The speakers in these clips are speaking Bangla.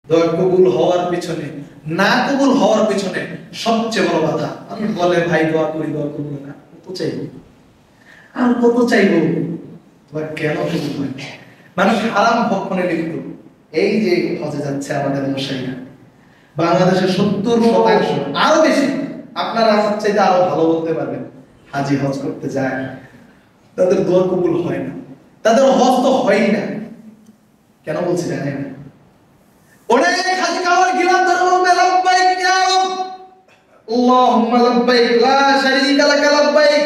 দোয়া কবুল হওয়ার পিছনে, না কবুল হওয়ার পিছনে সবচেয়ে বড় বাধা। আমি বলে ভাই দোয়া করি, দোয়া করবো না, কত চাইবো আর কত চাইবো, কেন কবুল হয়? মানুষ হারাম ভক্ষণে লিপ্ত। এই যে হজে যাচ্ছে আমাদের মশাইরা, বাংলাদেশের 70% আরো বেশি, আপনারা আমার চাইতে আরো ভালো বলতে পারবেন, হাজি হজ করতে যায়, তাদের দোয়া কবুল হয় না, তাদের হজ তো হয়ই না। কেন বলছি জানেন? অনেক হাজি কাওয়ার গিলাফ ধরে বলবে লাব্বাইক ইয়া রাব, আল্লাহুম্মা লাব্বাইক লা শারীকা লাক লাব্বাইক,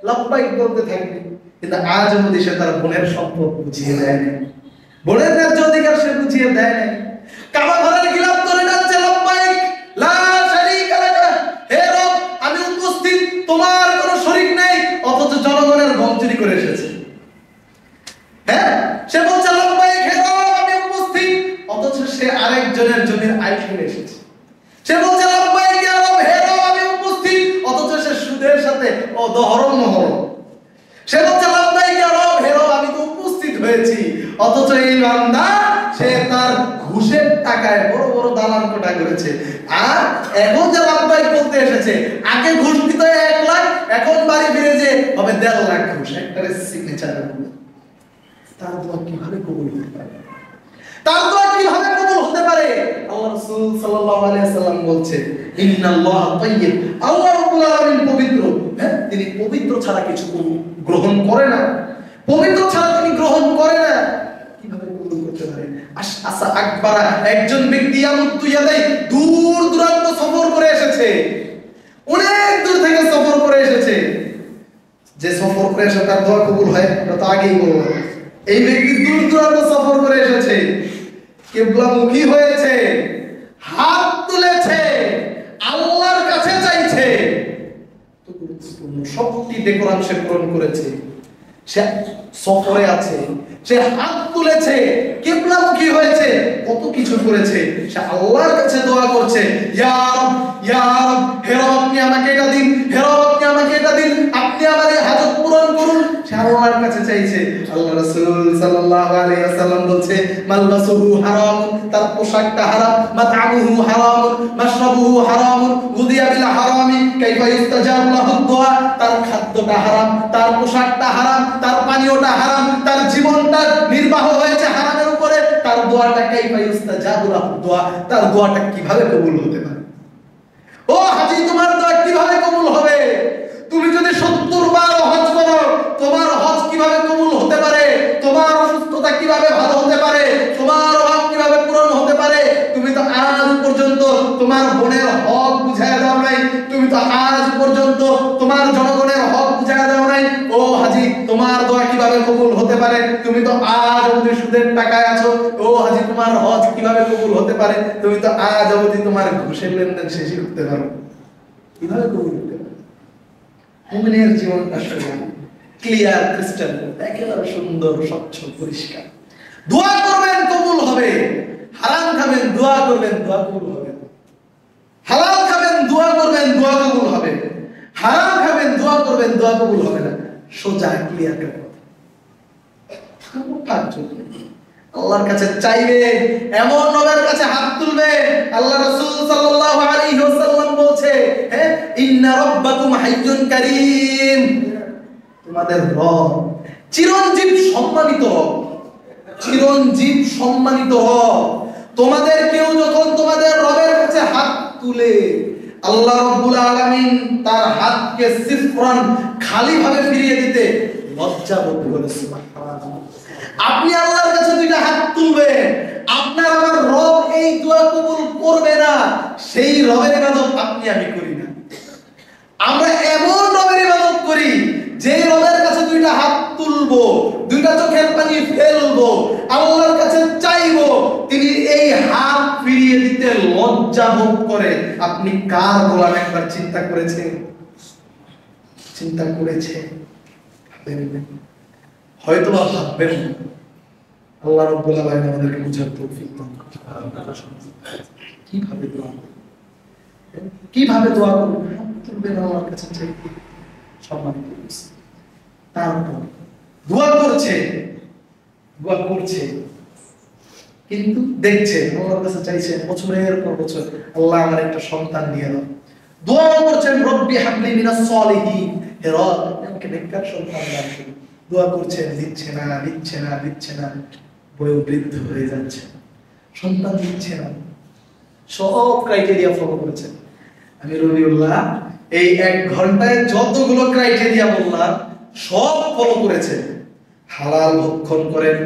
লাব্বাইক বলতে থাকবে, কিন্তু আজ অবধি সে তার বোনের সম্পদ বুঝিয়ে দেয় না, বোনের ন্যায্য অধিকার সে বুঝিয়ে দেয় না। কাবা ঘরের গিলাফ ধরে যাচ্ছে লাব্বাইক লা শারীকা লাক, হে রব আমি উপস্থিত, তোমার কোনো শরীক নেই, অথচ জনগণের গম চুরি করে এসেছে। হ্যাঁ, সে বলছে লাব্বাইক হে রব আমি উপস্থিত, অথচ সে আরেকজনের জমির আইল করে এসেছে। সে বলছে লাব্বাইক ইয়া রব হে রব আমি উপস্থিত, অথচ সে সুদের সাথে ও দহরম মহরম। সে বলছে লাব্বাইক ইয়া রব হে রব আমি তো উপস্থিত হয়েছি, অথচ এই বান্দা সে তার ঘুষের টাকায় বড় বড় দালান কোঠা করেছে। আর এখন যে লাব্বাইক বলতে এসেছে, আগে ঘুষ দিত 1 লাখ, এখন বাড়ি ফিরে যে হবে 1.5 লাখ ঘুষ, একটারে সিগনেচার করবে। তার দোয়া কিভাবে কবুল হতে পারে? তার দোয়া কিভাবে কবুল হতে পারে? আল্লাহ রাসূল সাল্লাল্লাহু আলাইহি ওয়াসাল্লাম বলছে ইন্নাল্লাহ তাইয়্যিব, আল্লাহ রাব্বুল আলামিন পবিত্র। হ্যাঁ, তিনি পবিত্র ছাড়া কিছু গ্রহণ করে না, পবিত্র ছাড়া তিনি গ্রহণ করে না। কিভাবে কবুল করতে পারে? আসা আকবারা একজন ব্যক্তি ইয়ামুতু ইয়াদাই দূর দূরান্ত সফর করে এসেছে, অনেক দূর থেকে সফর করে এসেছে। যে সফর করে এসে তার দোয়া কবুল হয় এটা তো আগেই বললাম। এই ব্যক্তি দূর দূরান্ত সফর করে এসেছে, কিবলামুখী হয়েছে, হাত তুলেছে, আল্লাহর কাছে চাইছে, তো গুরুত্বপূর্ণ সবটি ডেকোরাম সে পূরণ করেছে। সে সফরে আছে, সে হাত তুলেছে, কিবলামুখী হয়েছে, কত কিছু করেছে। সে আল্লাহর কাছে দোয়া করছে, ইয়া রব ইয়া রব, হে রব আপনি আমাকে এটা দিন, হে রব আপনি আমাকে এটা দিন, আপনি আমার এই হাজত পূরণ করুন। সে আল্লাহর কাছে চাইছে। আল্লাহ রাসূল সাল্লাল্লাহু আলাইহি ওয়াসাল্লাম বলছে মালবাসুহু হারাম, তার পোশাকটা হারাম, মাতআমুহু হারাম, মাশরাবুহু হারাম, গুদিয়া বিল হারামি কাইফা ইস্তাজাবু লাহু দুআ, তার খাদ্যটা হারাম, তার পোশাকটা হারাম, তার পানীয়টা হারাম, তার জীবনটা নির্বাহ হয়েছে হারামের উপরে, তার দোয়াটা কাইফা ইস্তাজাবু লাহু দুআ, তার দোয়াটা কিভাবে কবুল হতে পারে? ও হাজী তোমার দোয়া কিভাবে কবুল হবে? তুমি যদি 70 বার হজ করো, তোমার হজ কিভাবে কবুল হতে পারে? তোমার অসুস্থতা কিভাবে ভালো হতে পারে? তোমার অভাব কিভাবে পূরণ হতে পারে? তুমি তো আজ পর্যন্ত তোমার বোনের হক বুঝায় দাও নাই, তুমি তো আজ পর্যন্ত তোমার জনগণের হক বুঝায় দাও নাই। ও হাজী তোমার দোয়া কিভাবে কবুল হতে পারে? তুমি তো আজ অবধি সুদের টাকায় আছো। ও হাজী তোমার হজ কিভাবে কবুল হতে পারে? তুমি তো আজ অবধি তোমার ঘুষের লেনদেন শেষই করতে পারো, কিভাবে কবুল হতে পারে? মুমিনের জীবনটা সোজা, ক্লিয়ার, ক্রিস্টাল একেবারে সুন্দর, স্বচ্ছ, পরিষ্কার। দোয়া করবেন কবুল হবে, হারাম খাবেন দোয়া করবেন দোয়া কবুল হবে, হালাল খাবেন দোয়া করবেন দোয়া কবুল হবে, হারাম খাবেন দোয়া করবেন দোয়া কবুল হবে না। সোজা ক্লিয়ার কথা। আল্লাহর কাছে চাইবে, এমন নবের কাছে হাত তুলবে। আল্লাহ রাসূল সাল্লাল্লাহু আলাইহি ওয়াসাল্লাম বলছে, হ্যাঁ ইন্না রাব্বাকুম হাইয়্যুন কারীম, তোমাদের রব চিরঞ্জীব সম্মানিত রব, চিরঞ্জীব সম্মানিত রব। তোমাদের কেউ যখন তোমাদের রবের কাছে হাত তুলে, আল্লাহ রাব্বুল আলামিন তার হাতকে সিফরান খালি ভাবে ফিরিয়ে দিতে লজ্জা বোধ করে। সুবহানাল্লাহ। আপনি আল্লাহর কাছে দুইটা হাত তুলবেন, আপনার আমার রব এই দোয়া কবুল করবে না, সেই রবের ইবাদত আপনি আমি করি না। আমরা এমন রবের ইবাদত করি যে রবের কাছে দুইটা হাত তুলবো, দুইটা চোখের পানি ফেলবো, আল্লাহর কাছে চাইবো, তিনি এই হাত ফিরিয়ে দিতে লজ্জা বোধ করে। আপনি কার গোলাম একবার চিন্তা করেছেন? চিন্তা করেছেন? হয়তো বা ভাববেন। আল্লাহ রাব্বুল আলামিন আমাদেরকে বুঝার তৌফিক দান করুন। কিভাবে দোয়া করব, কিভাবে দোয়া করব? তুলবেন আল্লাহর কাছে চাইবেন, সম্মানিত করছে। তারপর দোয়া করছে, দোয়া করছে, কিন্তু দেখছে আল্লাহর কাছে চাইছে বছরের পর বছর, আল্লাহ আমার একটা সন্তান দিয়ে দাও। দোয়া করছেন রব্বি হাবলি মিনাস সলিহিন, হে রব আমাকে নেককার সন্তান দান করুন। দোয়া করছেন, দিচ্ছে না দিচ্ছে না দিচ্ছে না, বয়োবৃদ্ধ হয়ে যাচ্ছে, সন্তান দিচ্ছে না। সব ক্রাইটেরিয়া ফলো করেছেন। আমি রবিউল্লাহ এই 1 ঘন্টায় যতগুলো ক্রাইটেরিয়া বললাম সব ফলো করেছেন। হালাল ভক্ষণ করেন,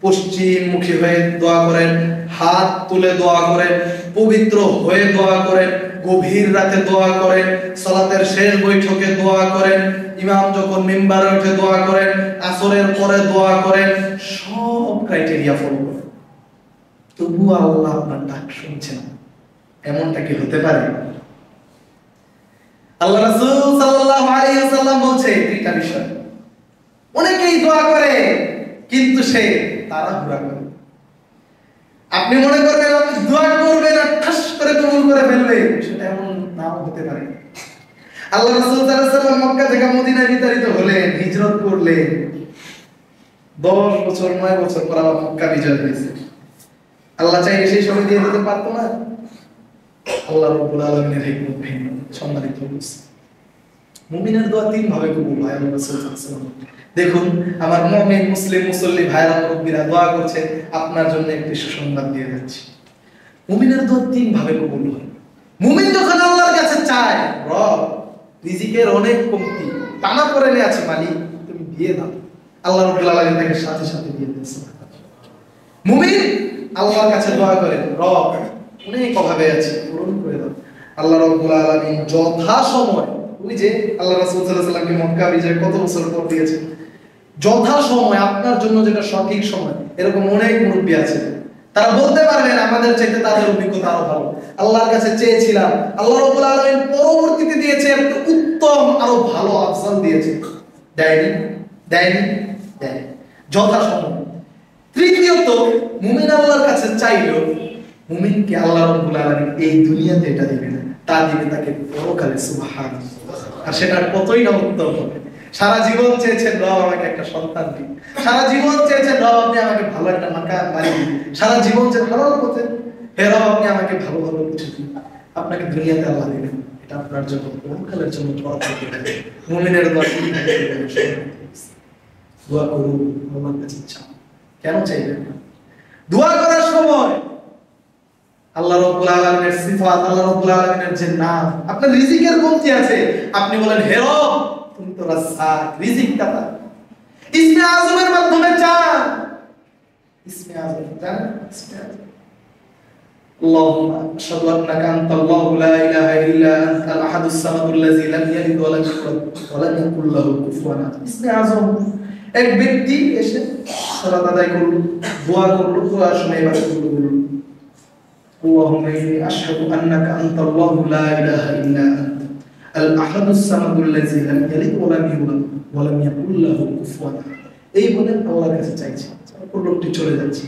পশ্চিমমুখী হয়ে দোয়া করেন, হাত তুলে দোয়া করেন, পবিত্র হয়ে দোয়া করেন, গভীর রাতে দোয়া করেন, সালাতের শেষ বৈঠকে দোয়া করেন, ইমাম যখন মিম্বারে উঠে দোয়া করেন, আসরের পরে দোয়া করেন, সব ক্রাইটেরিয়া ফলো করেন। তবুও আল্লাহ আপনার ডাক শুনছেন। এমনটা কি হতে পারে? আল্লাহ রাসূল সাল্লাল্লাহু আলাইহি ওয়াসাল্লাম বলছে দুইটা বিষয়। অনেকেই দোয়া করে কিন্তু সে তাড়াহুড়া করে। আপনি মনে করবেন আপনি দোয়া করবেন আর ঠাস করে কবুল করে ফেলবে, সেটা এমন নাও হতে পারে। আল্লাহ রাসূল সাল্লাল্লাহু আলাইহি ওয়াসাল্লাম মক্কা থেকে মদিনায় বিতাড়িত হলেন, হিজরত করলেন। 10 বছর 9 বছর পর আবার মক্কা বিজয় হয়েছে। আল্লাহ চাইলে সেই সময় দিয়ে দিতে পারতো না? আল্লাহ রাব্বুল আলামিনের হিকমত ভিন্ন। সম্মানিত উপস্থিতি, মুমিনের দোয়া 3 ভাবে কবুল হয়। আল্লাহ রাসূল সাল্লাল্লাহু আলাইহি ওয়াসাল্লাম দেখুন, আমার মুমিন মুসলিম মুসল্লি ভাইরা মুরব্বিরা দোয়া করছে, আপনার জন্য একটি সুসংবাদ দিয়ে যাচ্ছি। মুমিনের দোয়া 3 ভাবে কবুল হয়। মুমিন যখন আল্লাহর কাছে চায়, রব রিজিকের অনেক কমতি, টানা পড়ে আছে মালিক, তুমি দিয়ে দাও, আল্লাহ রাব্বুল আলামিন তাকে সাথে সাথে দিয়ে দেন। মুমিন আল্লাহর কাছে দোয়া করে, রব অনেক অভাবে আছি, পূরণ করে দাও। আল্লাহ রাব্বুল আলামিন যথা সময়, উনি যে আল্লাহ রাসূল সাল্লাল্লাহু আলাইহি ওয়াসাল্লামকে মক্কা বিজয় কত বছর পর দিয়েছেন, যথা সময় আপনার জন্য যেটা সঠিক সময়, এরকম অনেক মুরব্বী আছে, তারা বলতে পারবেন আমাদের চাইতে তাদের অভিজ্ঞতা আরো ভালো। আল্লাহর কাছে চেয়েছিলাম, আল্লাহ রাব্বুল আলামিন পরবর্তীতে দিয়েছে একটা উত্তম আরো ভালো আফজাল দিয়েছে। দেয়নি দেয়নি দেয় যথা সময়। তৃতীয়ত, মুমিন আল্লাহর কাছে চাইলো, মুমিনকে আল্লাহ রাব্বুল আলামিন এই দুনিয়াতে এটা দিবে না, তা দিবে তাকে পরকালে। সুবহানাল্লাহ। আর সেটা কতই না উত্তম হবে। সারা জীবন চেয়েছেন রব আমাকে একটা সন্তান দিন, সারা জীবন চেয়েছেন রব আপনি আমাকে ভালো একটা মাকান বাড়ি দিন, সারা জীবন চেয়েছেন হালাল পথে, হে রব আপনি আমাকে ভালো ভালো কিছু দিন। আপনাকে দুনিয়াতে আল্লাহ দিবেন, এটা আপনার জন্য পরকালের জন্য বরকত দিবে। মুমিনের দোয়া কি থাকে? দোয়া করুন, আল্লাহর কাছে চান। কেন চাইবেন না? দোয়া করার সময় আল্লাহ রাব্বুল আলামিনের সিফাত, আল্লাহ রাব্বুল আলামিনের যে নাম, আপনার রিজিকের কমতি আছে, আপনি বলেন হে রব তুমি তো রাজ্জাক, রিজিক দাতা। ইসমে আযমের মাধ্যমে চান। ইসমে আযম জানেন? ইসমে আযম আল্লাহুম্মা আশহাদু আন্নাকা আনতাল্লাহু লা ইলাহা ইল্লা আনতাল আহাদুস সামাদুল্লাযী লাম ইয়ালিদ ওয়া লাম ইউলাদ ওয়া লাম ইয়াকুল লাহু কুফুয়ান আহাদ। ইসমে আযম। এক ব্যক্তি এসে সালাত আদায় করলো, দোয়া করলো, দোয়ার সময় এবারে বলল اللهم إني أشهد أنك أنت الله لا إله إلا أنت الأحد الصمد الذي لم يلد ولم يولد ولم يكن له كفوا أحد। এই বলে আল্লাহর কাছে চাইছে, তারপর লোকটি চলে যাচ্ছে।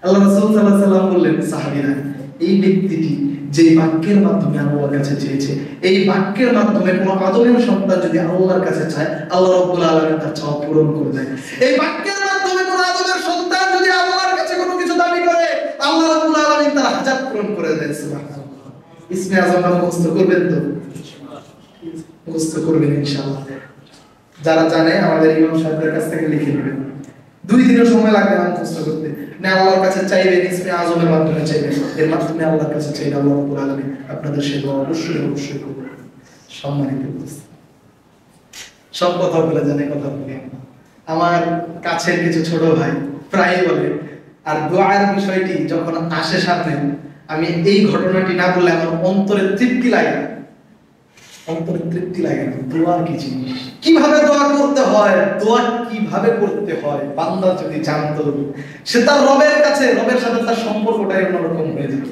আল্লাহ রাসূল সাল্লাল্লাহু আলাইহি ওয়াসাল্লাম বললেন সাহাবীরা, এই ব্যক্তিটি যে বাক্যের মাধ্যমে আল্লাহর কাছে চেয়েছে, এই বাক্যের মাধ্যমে কোন আদমের সন্তান যদি আল্লাহর কাছে চায়, আল্লাহ রাব্বুল আলামিন তার চাওয়া পূরণ করে দেয়। এই বাক্যের মাধ্যমে কোন আদমের সন্তান যদি আল্লাহর কাছে কোনো কিছু দাবি করে, আল্লাহ রাব্বুল আলামিন তার হাজাত পূরণ করে দেন। সুবহানাল্লাহ। ইসমে আযম মুখস্থ করবেন তো? মুখস্থ করবেন ইনশাআল্লাহ। যারা জানে আমাদের ইমাম সাহেবের কাছ থেকে লিখে নেবেন, 2 দিনের সময় লাগবে না মুখস্থ করতে। না আল্লাহর কাছে চাইবেন, ইসমে আযমের মাধ্যমে চাইবেন, এর মাধ্যমে আল্লাহর কাছে চাইলে আল্লাহ রাব্বুল আলামিন আপনাদের সেবা অবশ্যই অবশ্যই করবেন। সম্মানিত উপস্থিতি, সব কথা বলে জানে, কথা বলে আমার কাছের কিছু ছোট ভাই প্রায় বলে, আর দোয়ার বিষয়টি যখন আসে সামনে, আমি এই ঘটনাটি না বললে আমার অন্তরে তৃপ্তি লাগে না। অন্তরে তৃপ্তি লাগে না। দোয়া কি জিনিস, কিভাবে দোয়া করতে হয়, দোয়া কিভাবে করতে হয়, বান্দা যদি জানতো, সে তার রবের কাছে, রবের সাথে তার সম্পর্কটাই অন্যরকম হয়ে যেত।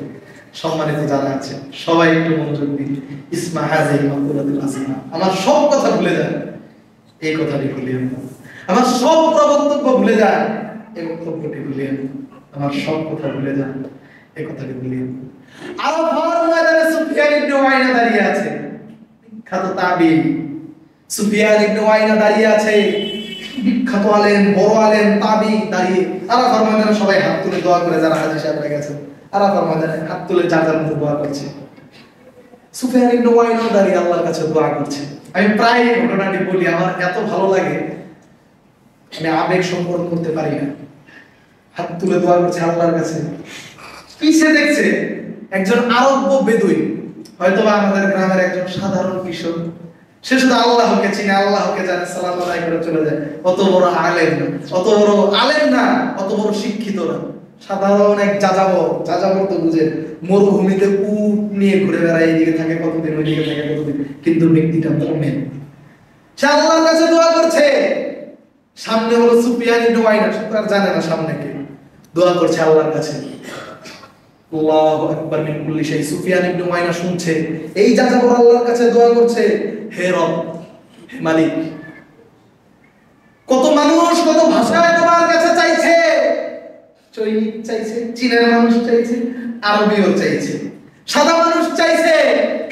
সম্মানিত যারা আছে সবাই একটু মনোযোগ দিন। ইসমা হাযিহি মাকুলাতুল আসমা। আমার সব কথা ভুলে যায়, এই কথাটি ভুলিয়েন না। আমার সব প্রবক্তব্য ভুলে যায়, এই বক্তব্যটি ভুলিয়েন না। আমার সব কথা ভুলে যায়, এই কথাটি ভুলিয়েন না। আরাফার ময়দানে সুফিয়ান ইবনে উয়াইনা দাঁড়িয়ে আছে, বিখ্যাত তাবিঈ সুফিয়ান ইবনে উয়াইনা দাঁড়িয়ে আছে। বিখ্যাত আলেম, বড় আলেম, তাবি দাঁড়িয়ে আরাফার ময়দানে সবাই হাত তুলে দোয়া করে, যারা হাজী সাহেবরা গেছেন আরাফার ময়দানে হাত তুলে যার যার মতো দোয়া করছে। সুফিয়ান ইবনে ওয়াইনও দাঁড়িয়ে আল্লাহর কাছে দোয়া করছে। আমি প্রায় ঘটনাটি বলি, আমার এত ভালো লাগে, আমি আবেগ সম্পর্ক করতে পারি না। হাত তুলে দোয়া করছে আল্লাহর কাছে, পিছে দেখছে একজন আরব্য বেদুই, হয়তোবা আমাদের গ্রামের একজন সাধারণ কৃষক, সে শুধু আল্লাহকে চিনে, আল্লাহকে জানে, সালাত আদায় করে চলে যায়। অত বড় আলেম না, অত বড় আলেম না, অত বড় শিক্ষিত না, সাধারণ এক যাযাবর তো বুঝে, মরুভূমিতে উট নিয়ে ঘুরে বেড়ায়, এইদিকে থাকে কতদিন, ওইদিকে থাকে কতদিন, কিন্তু ব্যক্তিটা মুমিন। সে আল্লাহর কাছে দোয়া করছে, সামনে হলো সুফিয়ান ইবনে ওয়াইনা, সে তো আর জানে না সামনে কে, দোয়া করছে আল্লাহর কাছে। আল্লাহু আকবার মিন কুল্লি শাই। সুফিয়ান ইবনে ওয়াইনা শুনছে এই যাযাবর আল্লাহর কাছে দোয়া করছে, হে রব, হে মালিক, কত মানুষ কত ভাষায় তোমার কাছে চাইছে, চৈনিক চাইছে, চীনের মানুষ চাইছে, আরবীয় চাইছে, সাদা মানুষ চাইছে,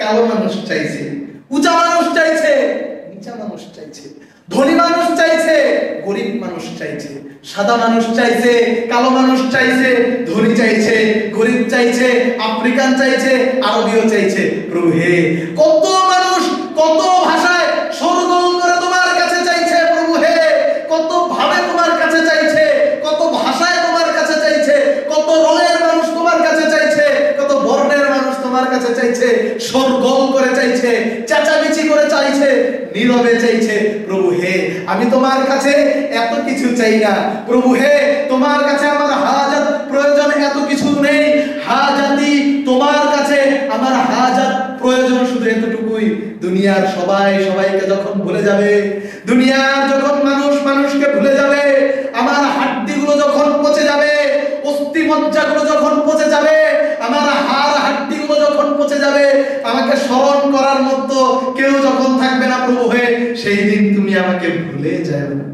কালো মানুষ চাইছে, উঁচা মানুষ চাইছে, নিচা মানুষ চাইছে, ধনী মানুষ চাইছে, গরিব মানুষ চাইছে, সাদা মানুষ চাইছে, কালো মানুষ চাইছে, ধনী চাইছে, গরিব চাইছে, আফ্রিকান চাইছে, আরবীয় চাইছে। প্রভু হে, কত মানুষ কত ভাষায় সরগোল করে তোমার কাছে চাইছে। প্রভু হে, কত ভাবে তোমার কাছে চাইছে, কত ভাষায় তোমার কাছে চাইছে, কত রঙের মানুষ তোমার কাছে চাইছে, কত বর্ণের মানুষ তোমার কাছে চাইছে, সরগোল করে চাইছে, চেঁচামেচি করে চাইছে, নীরবে চাইছে। প্রভু হে, আমি তোমার কাছে এত কিছু চাই না। প্রভু হে, তোমার কাছে আমার হাজাত প্রয়োজন এত কিছু নেই। হাজাতি তোমার কাছে, আমার হাজাত প্রয়োজন শুধু এতটুকুই। দুনিয়ার সবাই সবাইকে যখন ভুলে যাবে, দুনিয়ার যখন মানুষ মানুষকে ভুলে যাবে, আমার হাড্ডিগুলো যখন পচে যাবে, অস্থি মজ্জাগুলো যখন পচে যাবে, আমার হাড় হাড্ডিগুলো যখন পচে যাবে, আমাকে স্মরণ করার মতো কেউ যখন থাকবে না, প্রভু হে, সেই দিন তুমি আমাকে ভুলে যাবে না।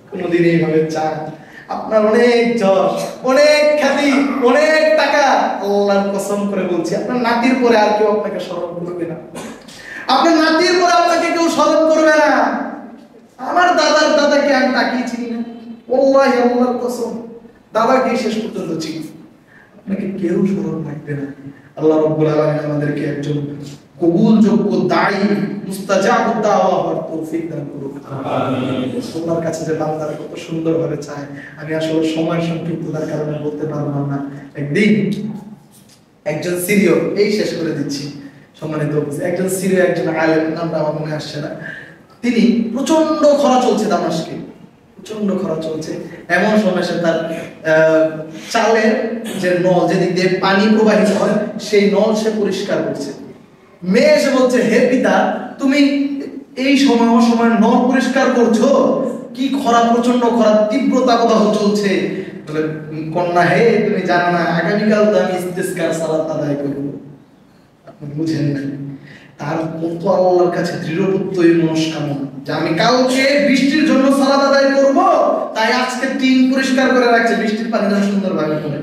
কোনদিন এইভাবে চান? আপনার অনেক যশ, অনেক খ্যাতি, অনেক টাকা, আল্লাহর কসম করে বলছি, আপনার নাতির পরে আর কেউ আপনাকে স্মরণ করবে না। আপনার নাতির পরে আপনাকে কেউ স্মরণ করবে না। আমার দাদার দাদাকে আমি তাকিয়ে চিনি না, ওয়াল্লাহি আল্লাহর কসম, দাদাকে শেষ পর্যন্ত চিনি, আপনাকে কেউ স্মরণ রাখবে না। আল্লাহ রাব্বুল আলামিন আমাদেরকে একজন কবুলযোগ্য দায়ী, মুস্তাজাবুদ দাওয়া হওয়ার তৌফিক দান করুন। আমিন। আল্লাহর কাছে যে বান্দারা কত সুন্দরভাবে চায়, আমি আসলে সময় সংক্ষিপ্ততার কারণে বলতে পারলাম না। একদিন একজন সিরীয়, এই শেষ করে দিচ্ছি সম্মানিত উপস্থিতি, একজন সিরীয় একজন আলেম, নামটা আমার মনে আসছে না, তিনি প্রচন্ড খরা চলছে দামেস্কে, প্রচন্ড খরা চলছে। এমন সময় সে তার চালের যে নল, যেদিক দিয়ে পানি প্রবাহিত হয়, সেই নল সে পরিষ্কার করছে। মেয়ে এসে বলছে, হে পিতা, তুমি এই সময় অসময় নল পরিষ্কার করছো, কি খরা, প্রচন্ড খরা, তীব্র তাপদাহ চলছে। বলে, কন্যা হে, তুমি জানো না আগামীকাল তো আমি ইস্তিসকার সালাত আদায় করব। আপনি বুঝেন না, তার কত আল্লাহর কাছে দৃঢ়প্রত্যয় এই মনস্কামনা যে আমি কালকে বৃষ্টির জন্য সালাত আদায় করব, তাই আজকে টিন পরিষ্কার করে রাখছে, বৃষ্টির পানি যেন সুন্দরভাবে পড়ে।